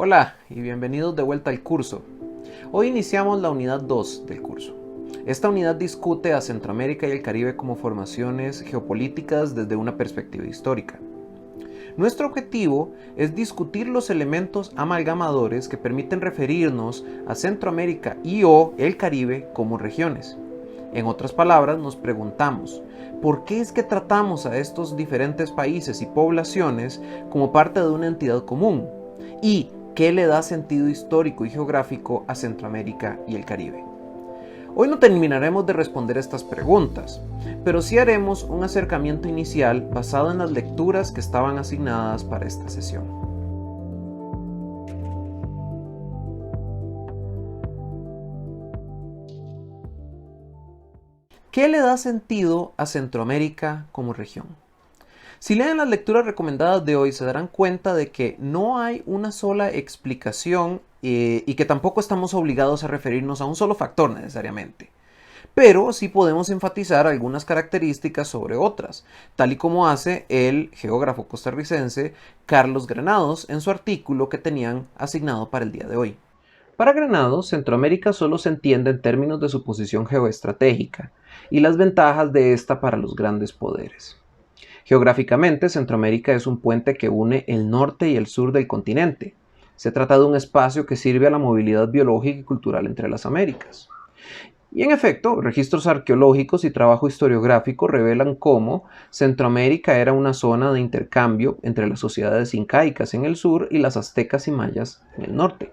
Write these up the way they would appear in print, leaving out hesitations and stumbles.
Hola y bienvenidos de vuelta al curso. Hoy iniciamos la unidad 2 del curso. Esta unidad discute a Centroamérica y el Caribe como formaciones geopolíticas desde una perspectiva histórica. Nuestro objetivo es discutir los elementos amalgamadores que permiten referirnos a Centroamérica y/o el Caribe como regiones. En otras palabras, nos preguntamos, ¿por qué es que tratamos a estos diferentes países y poblaciones como parte de una entidad común? ¿Y qué le da sentido histórico y geográfico a Centroamérica y el Caribe? Hoy no terminaremos de responder estas preguntas, pero sí haremos un acercamiento inicial basado en las lecturas que estaban asignadas para esta sesión. ¿Qué le da sentido a Centroamérica como región? Si leen las lecturas recomendadas de hoy se darán cuenta de que no hay una sola explicación y que tampoco estamos obligados a referirnos a un solo factor necesariamente. Pero sí podemos enfatizar algunas características sobre otras, tal y como hace el geógrafo costarricense Carlos Granados en su artículo que tenían asignado para el día de hoy. Para Granados, Centroamérica solo se entiende en términos de su posición geoestratégica y las ventajas de esta para los grandes poderes. Geográficamente, Centroamérica es un puente que une el norte y el sur del continente. Se trata de un espacio que sirve a la movilidad biológica y cultural entre las Américas. Y en efecto, registros arqueológicos y trabajo historiográfico revelan cómo Centroamérica era una zona de intercambio entre las sociedades incaicas en el sur y las aztecas y mayas en el norte.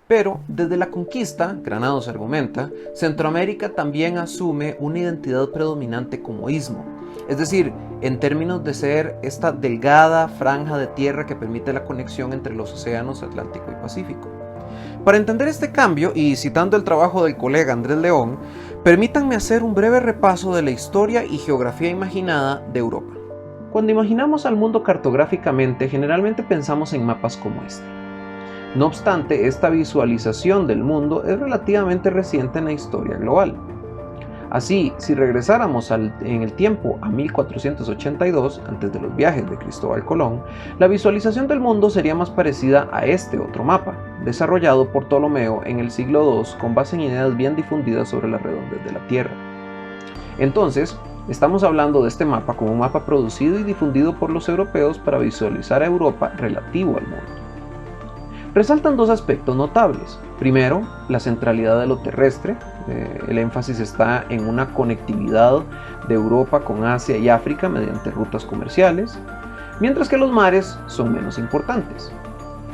Pero desde la conquista, Granados argumenta, Centroamérica también asume una identidad predominante como istmo, es decir, en términos de ser esta delgada franja de tierra que permite la conexión entre los océanos Atlántico y Pacífico. Para entender este cambio, y citando el trabajo del colega Andrés León, permítanme hacer un breve repaso de la historia y geografía imaginada de Europa. Cuando imaginamos al mundo cartográficamente, generalmente pensamos en mapas como este. No obstante, esta visualización del mundo es relativamente reciente en la historia global. Así, si regresáramos en el tiempo a 1482, antes de los viajes de Cristóbal Colón, la visualización del mundo sería más parecida a este otro mapa, desarrollado por Ptolomeo en el siglo II con base en ideas bien difundidas sobre la redondez de la Tierra. Entonces, estamos hablando de este mapa como un mapa producido y difundido por los europeos para visualizar a Europa relativo al mundo. Resaltan dos aspectos notables. Primero, la centralidad de lo terrestre. El énfasis está en una conectividad de Europa con Asia y África mediante rutas comerciales, mientras que los mares son menos importantes.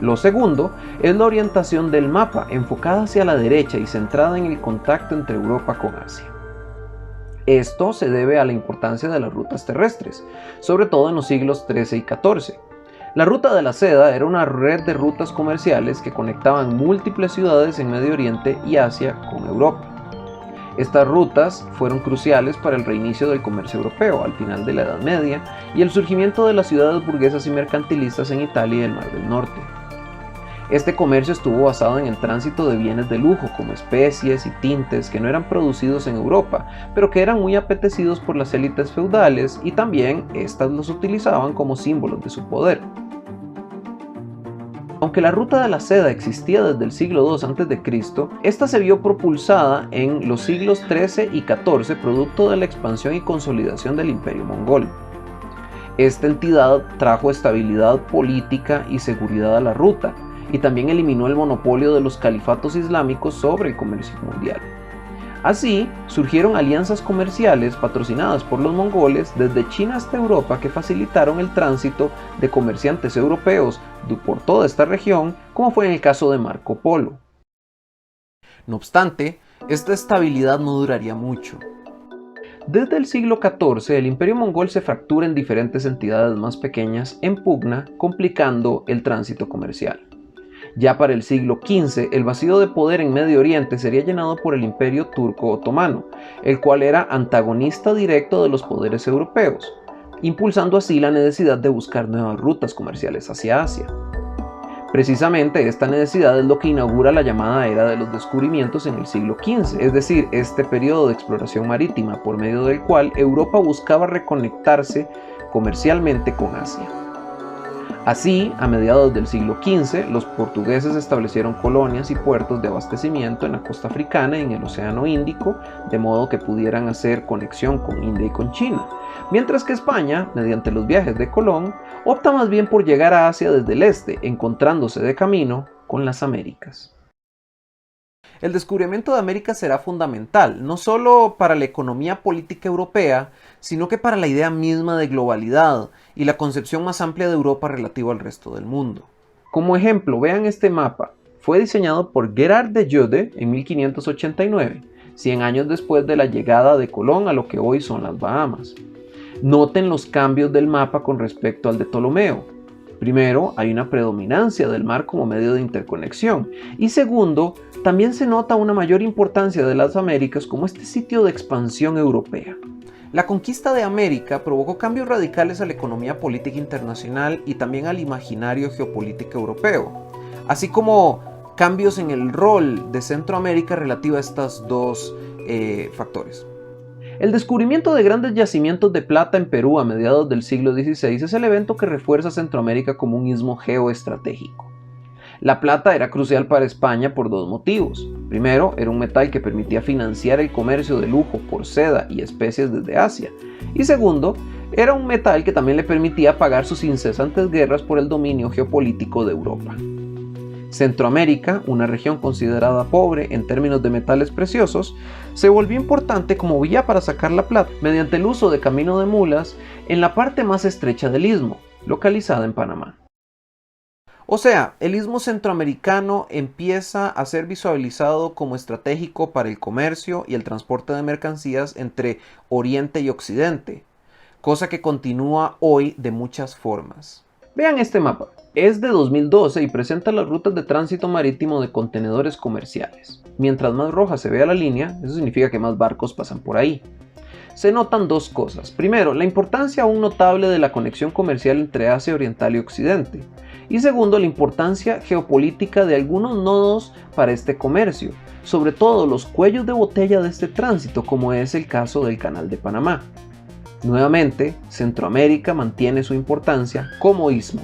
Lo segundo es la orientación del mapa, enfocada hacia la derecha y centrada en el contacto entre Europa con Asia. Esto se debe a la importancia de las rutas terrestres, sobre todo en los siglos XIII y XIV. La Ruta de la Seda era una red de rutas comerciales que conectaban múltiples ciudades en Medio Oriente y Asia con Europa. Estas rutas fueron cruciales para el reinicio del comercio europeo al final de la Edad Media y el surgimiento de las ciudades burguesas y mercantilistas en Italia y el Mar del Norte. Este comercio estuvo basado en el tránsito de bienes de lujo como especies y tintes que no eran producidos en Europa, pero que eran muy apetecidos por las élites feudales y también éstas los utilizaban como símbolos de su poder. Aunque la Ruta de la Seda existía desde el siglo II a.C., esta se vio propulsada en los siglos XIII y XIV producto de la expansión y consolidación del Imperio Mongol. Esta entidad trajo estabilidad política y seguridad a la ruta, y también eliminó el monopolio de los califatos islámicos sobre el comercio mundial. Así, surgieron alianzas comerciales patrocinadas por los mongoles desde China hasta Europa que facilitaron el tránsito de comerciantes europeos por toda esta región, como fue en el caso de Marco Polo. No obstante, esta estabilidad no duraría mucho. Desde el siglo XIV, el Imperio Mongol se fractura en diferentes entidades más pequeñas en pugna, complicando el tránsito comercial. Ya para el siglo XV, el vacío de poder en Medio Oriente sería llenado por el Imperio Turco-Otomano, el cual era antagonista directo de los poderes europeos, impulsando así la necesidad de buscar nuevas rutas comerciales hacia Asia. Precisamente esta necesidad es lo que inaugura la llamada Era de los Descubrimientos en el siglo XV, es decir, este periodo de exploración marítima por medio del cual Europa buscaba reconectarse comercialmente con Asia. Así, a mediados del siglo XV, los portugueses establecieron colonias y puertos de abastecimiento en la costa africana y en el Océano Índico, de modo que pudieran hacer conexión con India y con China, mientras que España, mediante los viajes de Colón, opta más bien por llegar a Asia desde el este, encontrándose de camino con las Américas. El descubrimiento de América será fundamental, no solo para la economía política europea, sino que para la idea misma de globalidad y la concepción más amplia de Europa relativa al resto del mundo. Como ejemplo, vean este mapa. Fue diseñado por Gerard de Jode en 1589, 100 años después de la llegada de Colón a lo que hoy son las Bahamas. Noten los cambios del mapa con respecto al de Ptolomeo. Primero, hay una predominancia del mar como medio de interconexión. Y segundo, también se nota una mayor importancia de las Américas como este sitio de expansión europea. La conquista de América provocó cambios radicales a la economía política internacional y también al imaginario geopolítico europeo, así como cambios en el rol de Centroamérica relativo a estos dos factores. El descubrimiento de grandes yacimientos de plata en Perú a mediados del siglo XVI es el evento que refuerza a Centroamérica como un istmo geoestratégico. La plata era crucial para España por dos motivos. Primero, era un metal que permitía financiar el comercio de lujo por seda y especies desde Asia. Y segundo, era un metal que también le permitía pagar sus incesantes guerras por el dominio geopolítico de Europa. Centroamérica, una región considerada pobre en términos de metales preciosos, se volvió importante como vía para sacar la plata mediante el uso de camino de mulas en la parte más estrecha del istmo, localizada en Panamá. O sea, el istmo centroamericano empieza a ser visualizado como estratégico para el comercio y el transporte de mercancías entre Oriente y Occidente, cosa que continúa hoy de muchas formas. Vean este mapa. Es de 2012 y presenta las rutas de tránsito marítimo de contenedores comerciales. Mientras más roja se vea la línea, eso significa que más barcos pasan por ahí. Se notan dos cosas. Primero, la importancia aún notable de la conexión comercial entre Asia Oriental y Occidente. Y segundo, la importancia geopolítica de algunos nodos para este comercio, sobre todo los cuellos de botella de este tránsito, como es el caso del Canal de Panamá. Nuevamente, Centroamérica mantiene su importancia como istmo.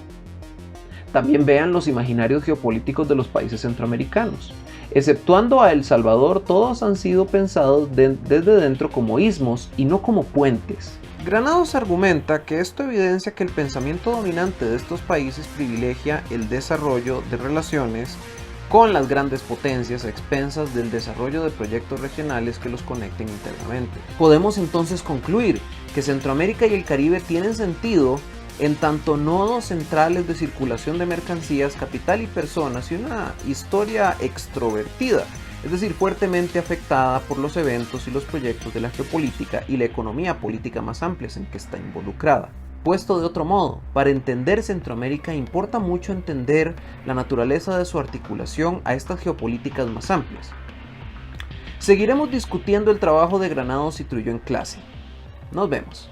También vean los imaginarios geopolíticos de los países centroamericanos. Exceptuando a El Salvador, todos han sido pensados desde dentro como istmos y no como puentes. Granados argumenta que esto evidencia que el pensamiento dominante de estos países privilegia el desarrollo de relaciones con las grandes potencias a expensas del desarrollo de proyectos regionales que los conecten internamente. Podemos entonces concluir que Centroamérica y el Caribe tienen sentido en tanto nodos centrales de circulación de mercancías, capital y personas y una historia extrovertida, es decir, fuertemente afectada por los eventos y los proyectos de la geopolítica y la economía política más amplias en que está involucrada. Puesto de otro modo, para entender Centroamérica importa mucho entender la naturaleza de su articulación a estas geopolíticas más amplias. Seguiremos discutiendo el trabajo de Granados y Trujillo en clase. Nos vemos.